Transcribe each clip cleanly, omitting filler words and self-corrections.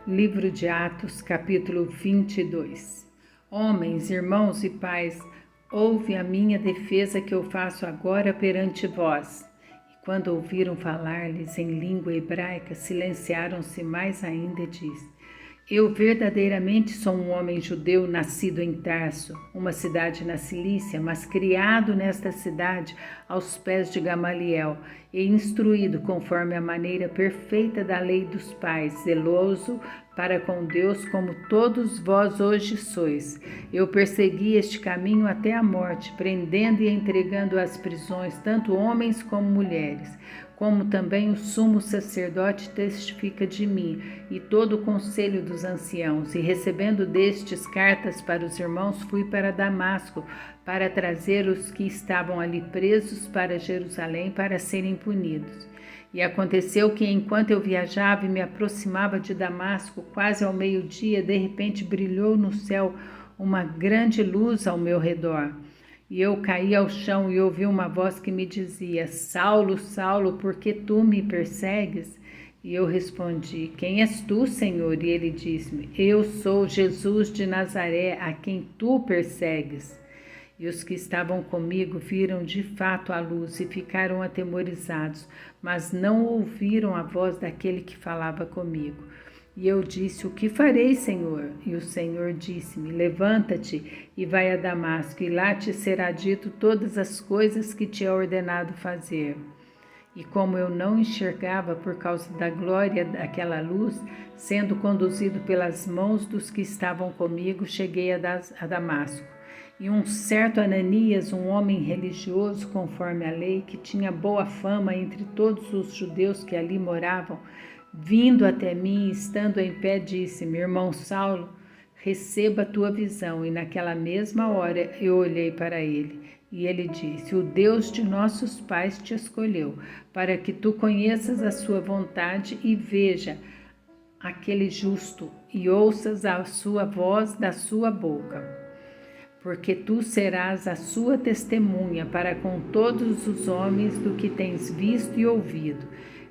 Livro de Atos, capítulo 22. Homens, irmãos e pais, ouve a minha defesa que eu faço agora perante vós. E quando ouviram falar-lhes em língua hebraica, silenciaram-se mais ainda e disse: Eu verdadeiramente sou um homem judeu nascido em Tarso, uma cidade na Cilícia, mas criado nesta cidade aos pés de Gamaliel e instruído conforme a maneira perfeita da lei dos pais, zeloso para com Deus como todos vós hoje sois. Eu persegui este caminho até a morte, prendendo e entregando às prisões tanto homens como mulheres, como também o sumo sacerdote testifica de mim, e todo o conselho dos anciãos, e recebendo destes cartas para os irmãos, fui para Damasco, para trazer os que estavam ali presos para Jerusalém, para serem punidos. E aconteceu que, enquanto eu viajava e me aproximava de Damasco, quase ao meio-dia, de repente brilhou no céu uma grande luz ao meu redor. E eu caí ao chão e ouvi uma voz que me dizia: Saulo, Saulo, por que tu me persegues? E eu respondi: Quem és tu, Senhor? E ele disse-me: Eu sou Jesus de Nazaré, a quem tu persegues. E os que estavam comigo viram de fato a luz e ficaram atemorizados, mas não ouviram a voz daquele que falava comigo. E eu disse: O que farei, Senhor? E o Senhor disse-me: Levanta-te e vai a Damasco, e lá te será dito todas as coisas que te é ordenado fazer. E como eu não enxergava por causa da glória daquela luz, sendo conduzido pelas mãos dos que estavam comigo, cheguei a Damasco. E um certo Ananias, um homem religioso conforme a lei, que tinha boa fama entre todos os judeus que ali moravam, vindo até mim, estando em pé, disse-me: Irmão Saulo, receba a tua visão. E naquela mesma hora eu olhei para ele. E ele disse: O Deus de nossos pais te escolheu, para que tu conheças a sua vontade e veja aquele justo, e ouças a sua voz da sua boca. Porque tu serás a sua testemunha para com todos os homens do que tens visto e ouvido.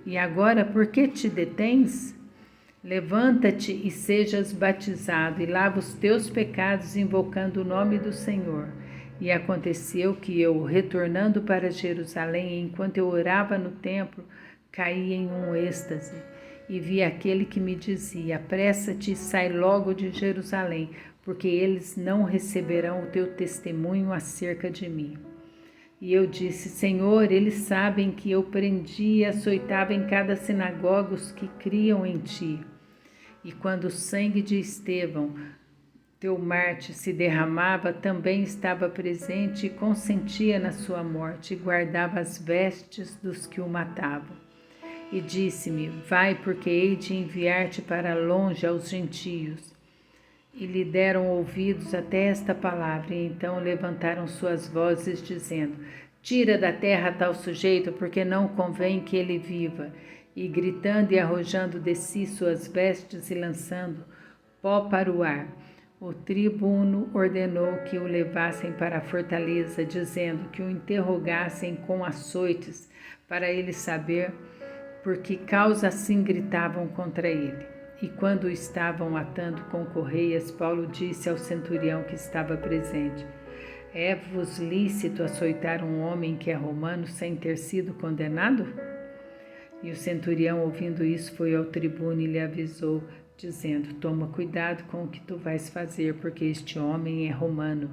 E agora, por que te detens? Levanta-te e sejas batizado, e lava os teus pecados, invocando o nome do Senhor. E aconteceu que eu, retornando para Jerusalém, enquanto eu orava no templo, caí em um êxtase, e vi aquele que me dizia: Apressa-te e sai logo de Jerusalém, porque eles não receberão o teu testemunho acerca de mim. E eu disse: Senhor, eles sabem que eu prendi e açoitava em cada sinagoga os que criam em ti. E quando o sangue de Estevão, teu mártir, se derramava, também estava presente e consentia na sua morte, e guardava as vestes dos que o matavam. E disse-me: Vai, porque hei de enviar-te para longe aos gentios. E lhe deram ouvidos até esta palavra, e então levantaram suas vozes, dizendo: Tira da terra tal sujeito, porque não convém que ele viva. E gritando e arrojando de si suas vestes e lançando pó para o ar, o tribuno ordenou que o levassem para a fortaleza, dizendo que o interrogassem com açoites, para ele saber por que causa assim gritavam contra ele. E quando o estavam atando com correias, Paulo disse ao centurião que estava presente: É-vos lícito açoitar um homem que é romano sem ter sido condenado? E o centurião, ouvindo isso, foi ao tribuno e lhe avisou, dizendo: Toma cuidado com o que tu vais fazer, porque este homem é romano.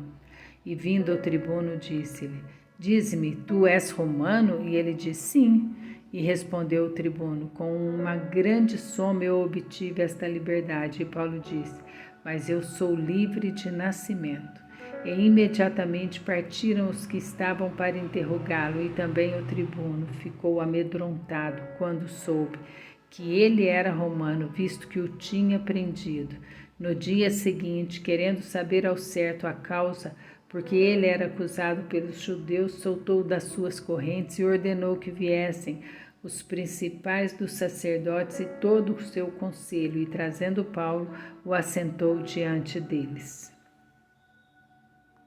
E vindo ao tribuno, disse-lhe: Dize-me, tu és romano? E ele disse: Sim. E respondeu o tribuno: Com uma grande soma eu obtive esta liberdade. E Paulo disse: Mas eu sou livre de nascimento. E imediatamente partiram os que estavam para interrogá-lo, e também o tribuno ficou amedrontado quando soube que ele era romano, visto que o tinha prendido. No dia seguinte, querendo saber ao certo a causa, porque ele era acusado pelos judeus, soltou das suas correntes e ordenou que viessem os principais dos sacerdotes e todo o seu conselho, e trazendo Paulo, o assentou diante deles.